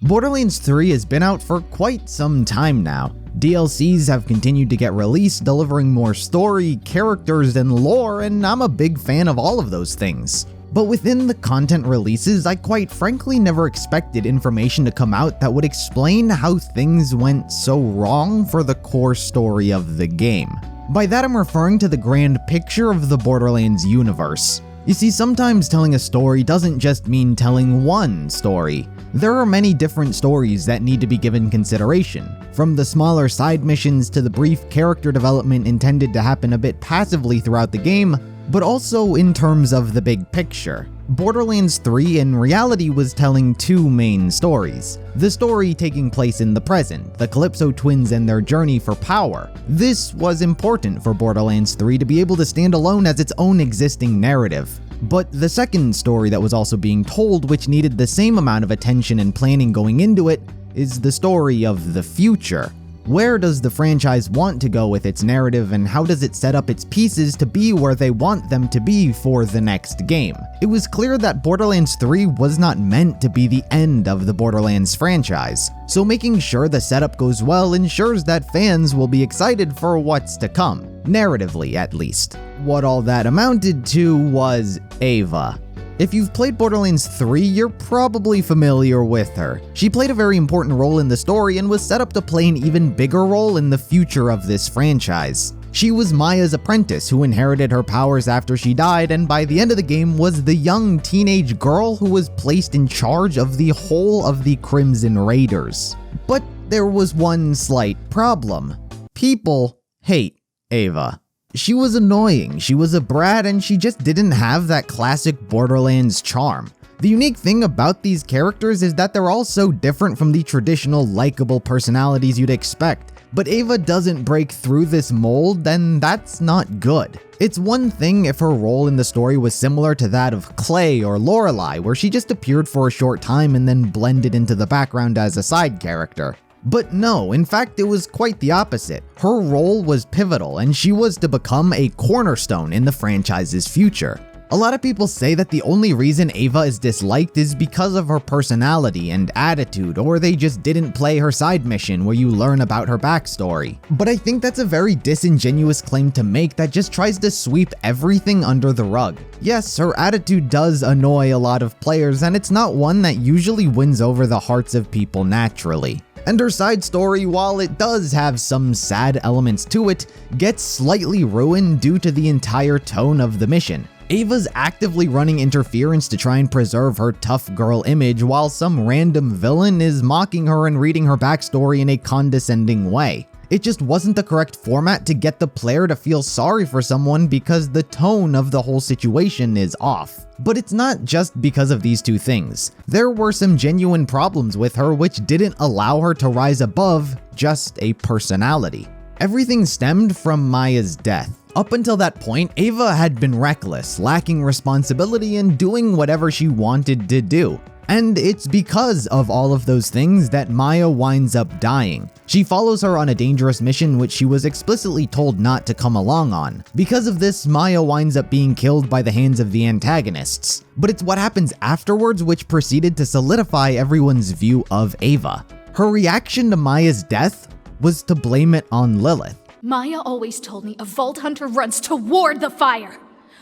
Borderlands 3 has been out for quite some time now. DLCs have continued to get released, delivering more story, characters, and lore, and I'm a big fan of all of those things. But within the content releases, I quite frankly never expected information to come out that would explain how things went so wrong for the core story of the game. By that I'm referring to the grand picture of the Borderlands universe. You see, sometimes telling a story doesn't just mean telling one story. There are many different stories that need to be given consideration, from the smaller side missions to the brief character development intended to happen a bit passively throughout the game, but also in terms of the big picture. Borderlands 3 in reality was telling two main stories. The story taking place in the present, the Calypso twins and their journey for power. This was important for Borderlands 3 to be able to stand alone as its own existing narrative. But the second story that was also being told, which needed the same amount of attention and planning going into it, is the story of the future. Where does the franchise want to go with its narrative, and how does it set up its pieces to be where they want them to be for the next game? It was clear that Borderlands 3 was not meant to be the end of the Borderlands franchise, so making sure the setup goes well ensures that fans will be excited for what's to come, narratively at least. What all that amounted to was Ava. If you've played Borderlands 3, you're probably familiar with her. She played a very important role in the story and was set up to play an even bigger role in the future of this franchise. She was Maya's apprentice who inherited her powers after she died, and by the end of the game was the young teenage girl who was placed in charge of the whole of the Crimson Raiders. But there was one slight problem. People hate Ava. She was annoying, she was a brat, and she just didn't have that classic Borderlands charm. The unique thing about these characters is that they're all so different from the traditional likable personalities you'd expect. But Ava doesn't break through this mold, then that's not good. It's one thing if her role in the story was similar to that of Clay or Lorelei, where she just appeared for a short time and then blended into the background as a side character. But no, in fact it was quite the opposite. Her role was pivotal, and she was to become a cornerstone in the franchise's future. A lot of people say that the only reason Ava is disliked is because of her personality and attitude, or they just didn't play her side mission where you learn about her backstory. But I think that's a very disingenuous claim to make that just tries to sweep everything under the rug. Yes, her attitude does annoy a lot of players, and it's not one that usually wins over the hearts of people naturally. And her side story, while it does have some sad elements to it, gets slightly ruined due to the entire tone of the mission. Ava's actively running interference to try and preserve her tough girl image, while some random villain is mocking her and reading her backstory in a condescending way. It just wasn't the correct format to get the player to feel sorry for someone because the tone of the whole situation is off. But it's not just because of these two things. There were some genuine problems with her which didn't allow her to rise above just a personality. Everything stemmed from Maya's death. Up until that point, Ava had been reckless, lacking responsibility, and doing whatever she wanted to do. And it's because of all of those things that Maya winds up dying. She follows her on a dangerous mission which she was explicitly told not to come along on. Because of this, Maya winds up being killed by the hands of the antagonists. But it's what happens afterwards which proceeded to solidify everyone's view of Ava. Her reaction to Maya's death was to blame it on Lilith. Maya always told me a Vault Hunter runs toward the fire.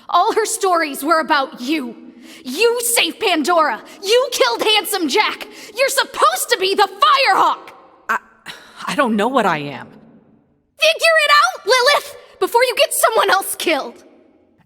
All her stories were about you. You saved Pandora! You killed Handsome Jack! You're supposed to be the Firehawk! I don't know what I am. Figure it out, Lilith! Before you get someone else killed!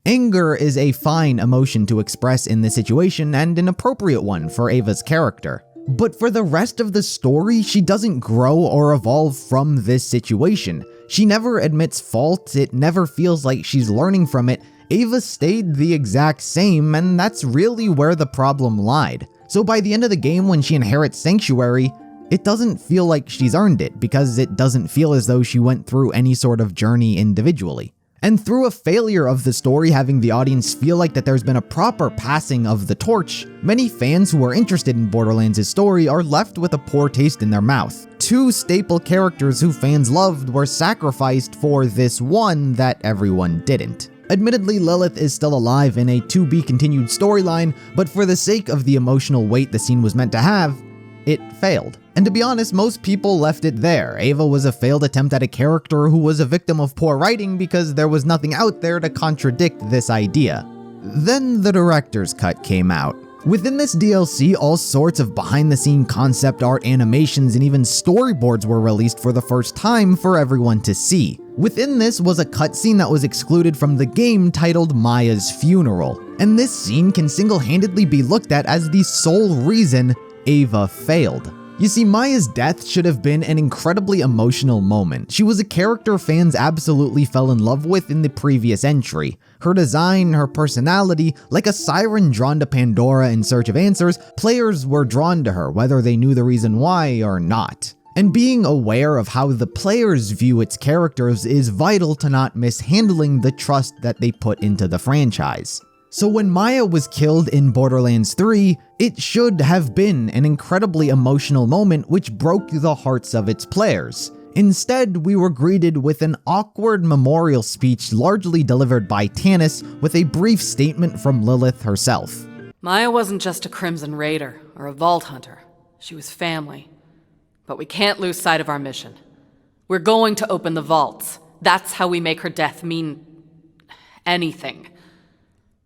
Anger is a fine emotion to express in this situation, and an appropriate one for Ava's character. But for the rest of the story, she doesn't grow or evolve from this situation. She never admits fault, it never feels like she's learning from it. Ava stayed the exact same, and that's really where the problem lied. So by the end of the game, when she inherits Sanctuary, it doesn't feel like she's earned it, because it doesn't feel as though she went through any sort of journey individually. And through a failure of the story having the audience feel like that there's been a proper passing of the torch, many fans who are interested in Borderlands' story are left with a poor taste in their mouth. Two staple characters who fans loved were sacrificed for this one that everyone didn't. Admittedly, Lilith is still alive in a to-be-continued storyline, but for the sake of the emotional weight the scene was meant to have, it failed. And to be honest, most people left it there. Ava was a failed attempt at a character who was a victim of poor writing because there was nothing out there to contradict this idea. Then the director's cut came out. Within this DLC, all sorts of behind-the-scene concept art, animations, and even storyboards were released for the first time for everyone to see. Within this was a cutscene that was excluded from the game titled Maya's Funeral, and this scene can single-handedly be looked at as the sole reason Ava failed. You see, Maya's death should have been an incredibly emotional moment. She was a character fans absolutely fell in love with in the previous entry. Her design, her personality, like a siren drawn to Pandora in search of answers, players were drawn to her whether they knew the reason why or not. And being aware of how the players view its characters is vital to not mishandling the trust that they put into the franchise. So when Maya was killed in Borderlands 3, it should have been an incredibly emotional moment which broke the hearts of its players. Instead, we were greeted with an awkward memorial speech largely delivered by Tannis with a brief statement from Lilith herself. Maya wasn't just a Crimson Raider or a Vault Hunter. She was family. But we can't lose sight of our mission. We're going to open the vaults. That's how we make her death mean anything.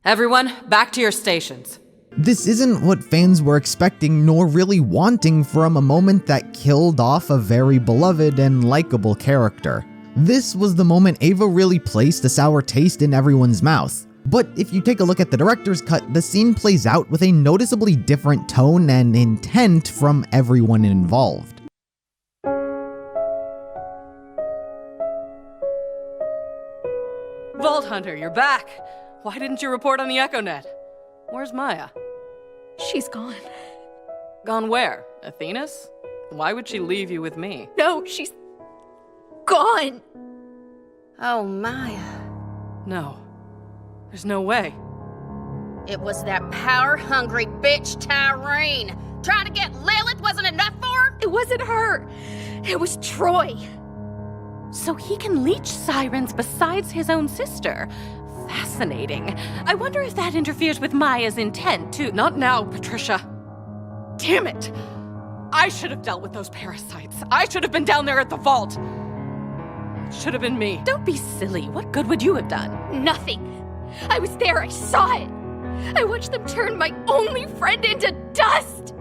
Everyone, back to your stations. This isn't what fans were expecting nor really wanting from a moment that killed off a very beloved and likable character. This was the moment Ava really placed a sour taste in everyone's mouth. But if you take a look at the director's cut, the scene plays out with a noticeably different tone and intent from everyone involved. Vault Hunter, you're back! Why didn't you report on the EchoNet? Where's Maya? She's gone. Gone where? Athena's? Why would she leave you with me? No, she's gone. Oh, Maya. No. There's no way. It was that power-hungry bitch Tyrene. Trying to get Lilith wasn't enough for her? It wasn't her. It was Troy. So he can leech sirens besides his own sister. Fascinating. I wonder if that interferes with Maya's intent, too. Not now, Patricia. Damn it! I should have dealt with those parasites. I should have been down there at the vault. It should have been me. Don't be silly. What good would you have done? Nothing. I was there. I saw it. I watched them turn my only friend into dust.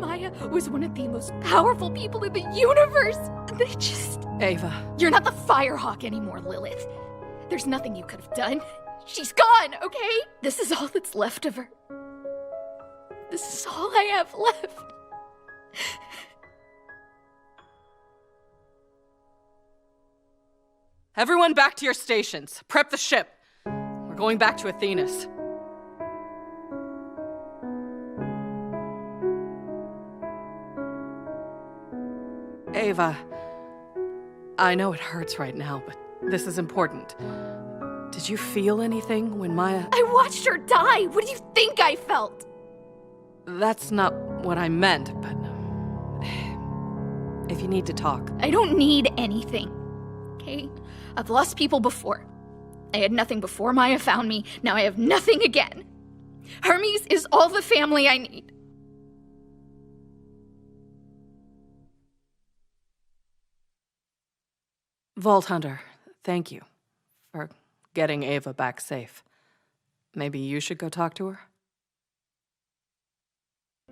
Maya was one of the most powerful people in the universe. They just... Ava. You're not the Firehawk anymore, Lilith. There's nothing you could have done. She's gone, okay? This is all that's left of her. This is all I have left. Everyone back to your stations. Prep the ship. We're going back to Athena's. Ava, I know it hurts right now, but this is important. Did you feel anything when Maya... I watched her die. What do you think I felt? That's not what I meant, but... if you need to talk. I don't need anything, okay? I've lost people before. I had nothing before Maya found me. Now I have nothing again. Hermes is all the family I need. Vault Hunter, thank you for getting Ava back safe. Maybe you should go talk to her?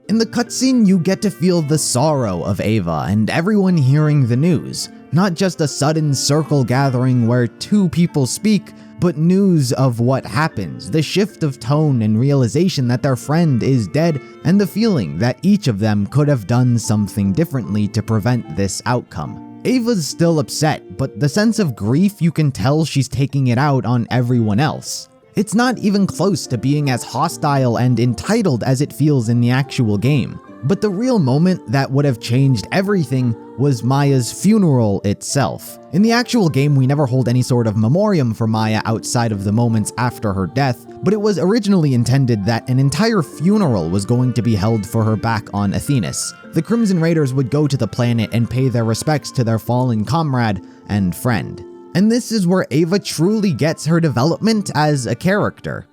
In the cutscene, you get to feel the sorrow of Ava and everyone hearing the news. Not just a sudden circle gathering where two people speak, but news of what happens, the shift of tone and realization that their friend is dead, and the feeling that each of them could have done something differently to prevent this outcome. Ava's still upset, but the sense of grief, you can tell she's taking it out on everyone else. It's not even close to being as hostile and entitled as it feels in the actual game. But the real moment that would have changed everything was Maya's funeral itself. In the actual game, we never hold any sort of memoriam for Maya outside of the moments after her death, but it was originally intended that an entire funeral was going to be held for her back on Athena's. The Crimson Raiders would go to the planet and pay their respects to their fallen comrade and friend. And this is where Ava truly gets her development as a character.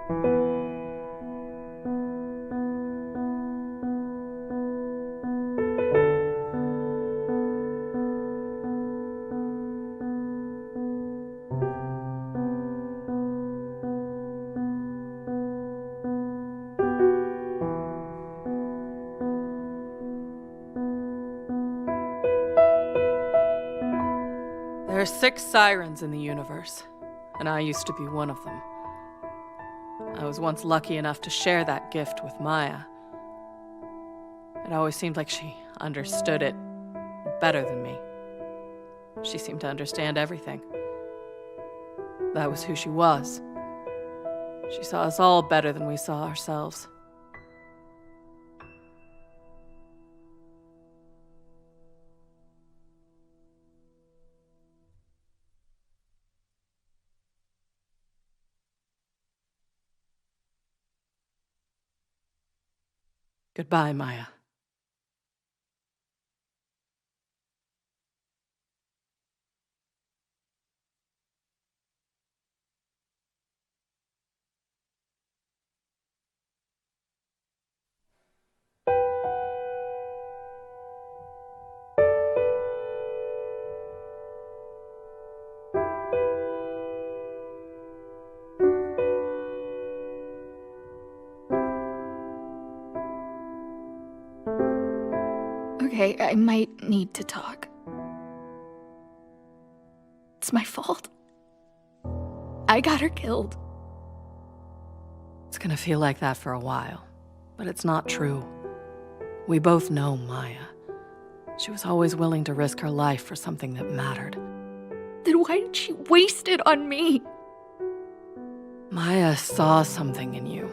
There are 6 sirens in the universe, and I used to be one of them. I was once lucky enough to share that gift with Maya. It always seemed like she understood it better than me. She seemed to understand everything. That was who she was. She saw us all better than we saw ourselves. Goodbye, Maya. Okay, I might need to talk. It's my fault. I got her killed. It's gonna feel like that for a while, but it's not true. We both know Maya. She was always willing to risk her life for something that mattered. Then why did she waste it on me? Maya saw something in you.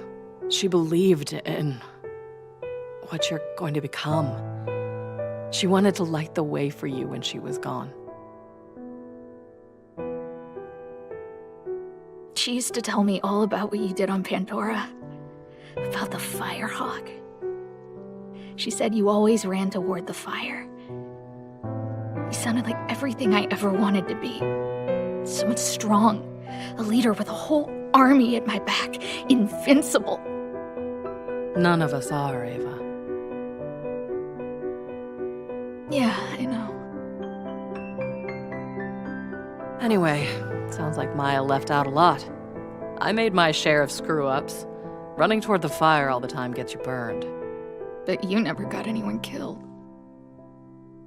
She believed in what you're going to become. She wanted to light the way for you when she was gone. She used to tell me all about what you did on Pandora. About the Firehawk. She said you always ran toward the fire. You sounded like everything I ever wanted to be. Someone strong. A leader with a whole army at my back. Invincible. None of us are, Ava. Yeah, I know. Anyway, sounds like Maya left out a lot. I made my share of screw-ups. Running toward the fire all the time gets you burned. But you never got anyone killed.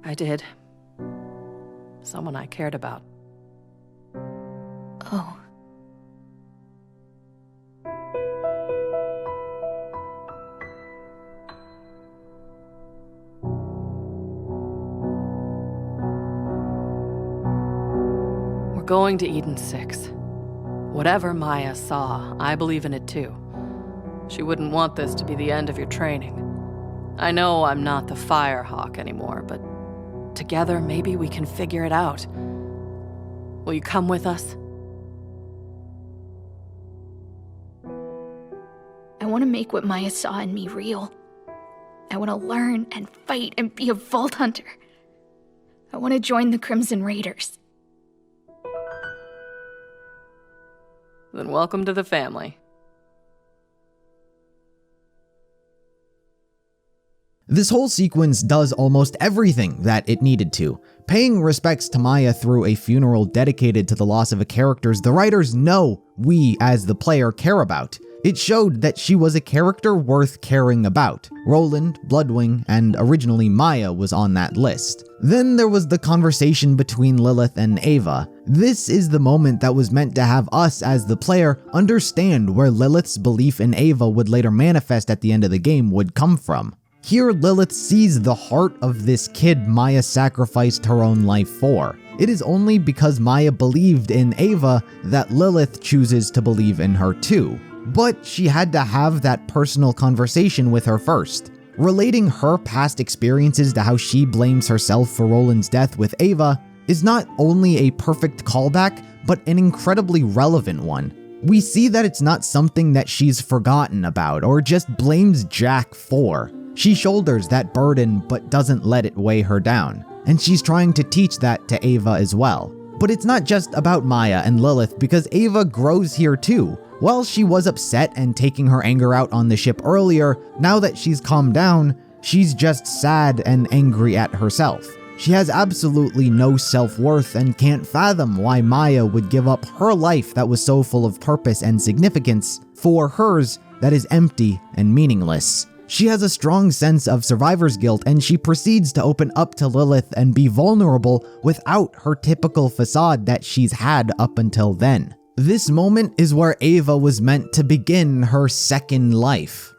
I did. Someone I cared about. Oh. We're going to Eden 6. Whatever Maya saw, I believe in it too. She wouldn't want this to be the end of your training. I know I'm not the Firehawk anymore, but together maybe we can figure it out. Will you come with us? I want to make what Maya saw in me real. I want to learn and fight and be a Vault Hunter. I want to join the Crimson Raiders. Then welcome to the family. This whole sequence does almost everything that it needed to, paying respects to Maya through a funeral dedicated to the loss of a character the writers know we, as the player, care about. It showed that she was a character worth caring about. Roland, Bloodwing, and originally Maya was on that list. Then there was the conversation between Lilith and Ava. This is the moment that was meant to have us, as the player, understand where Lilith's belief in Ava would later manifest at the end of the game would come from. Here, Lilith sees the heart of this kid Maya sacrificed her own life for. It is only because Maya believed in Ava that Lilith chooses to believe in her too. But she had to have that personal conversation with her first. Relating her past experiences to how she blames herself for Roland's death with Ava is not only a perfect callback, but an incredibly relevant one. We see that it's not something that she's forgotten about or just blames Jack for. She shoulders that burden but doesn't let it weigh her down, and she's trying to teach that to Ava as well. But it's not just about Maya and Lilith, because Ava grows here too. While she was upset and taking her anger out on the ship earlier, now that she's calmed down, she's just sad and angry at herself. She has absolutely no self-worth and can't fathom why Maya would give up her life that was so full of purpose and significance for hers that is empty and meaningless. She has a strong sense of survivor's guilt, and she proceeds to open up to Lilith and be vulnerable without her typical facade that she's had up until then. This moment is where Ava was meant to begin her second life.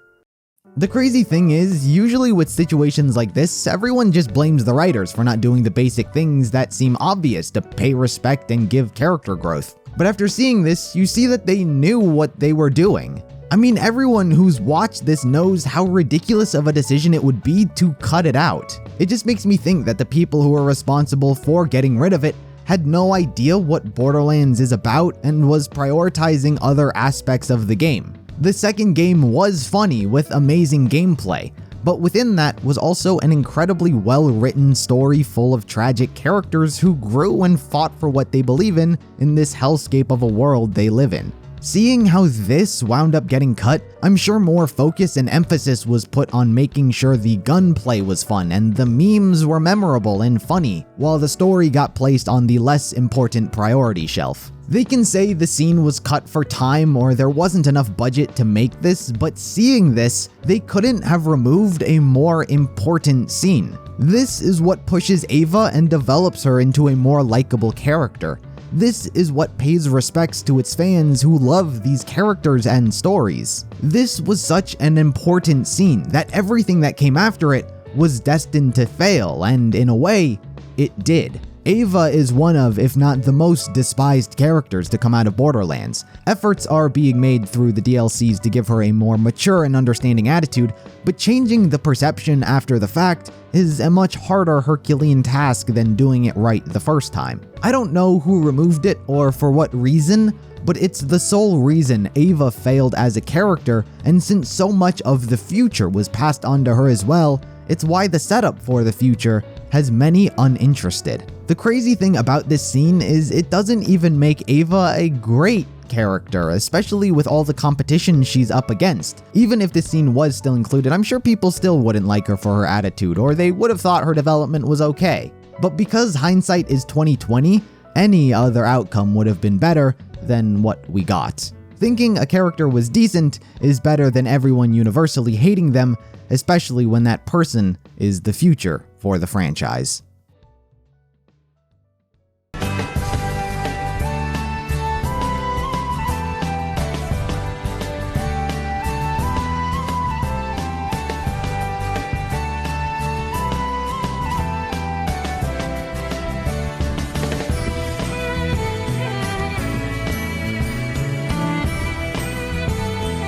The crazy thing is, usually with situations like this, everyone just blames the writers for not doing the basic things that seem obvious to pay respect and give character growth. But after seeing this, you see that they knew what they were doing. I mean, everyone who's watched this knows how ridiculous of a decision it would be to cut it out. It just makes me think that the people who were responsible for getting rid of it had no idea what Borderlands is about and was prioritizing other aspects of the game. The second game was funny with amazing gameplay, but within that was also an incredibly well-written story full of tragic characters who grew and fought for what they believe in this hellscape of a world they live in. Seeing how this wound up getting cut, I'm sure more focus and emphasis was put on making sure the gunplay was fun and the memes were memorable and funny, while the story got placed on the less important priority shelf. They can say the scene was cut for time or there wasn't enough budget to make this, but seeing this, they couldn't have removed a more important scene. This is what pushes Ava and develops her into a more likable character. This is what pays respects to its fans who love these characters and stories. This was such an important scene that everything that came after it was destined to fail, and in a way, it did. Ava is one of, if not the most despised characters to come out of Borderlands. Efforts are being made through the DLCs to give her a more mature and understanding attitude, but changing the perception after the fact is a much harder Herculean task than doing it right the first time. I don't know who removed it or for what reason, but it's the sole reason Ava failed as a character, and since so much of the future was passed on to her as well, it's why the setup for the future has many uninterested. The crazy thing about this scene is it doesn't even make Ava a great character, especially with all the competition she's up against. Even if this scene was still included, I'm sure people still wouldn't like her for her attitude, or they would have thought her development was okay. But because hindsight is 2020, any other outcome would have been better than what we got. Thinking a character was decent is better than everyone universally hating them, especially when that person is the future for the franchise.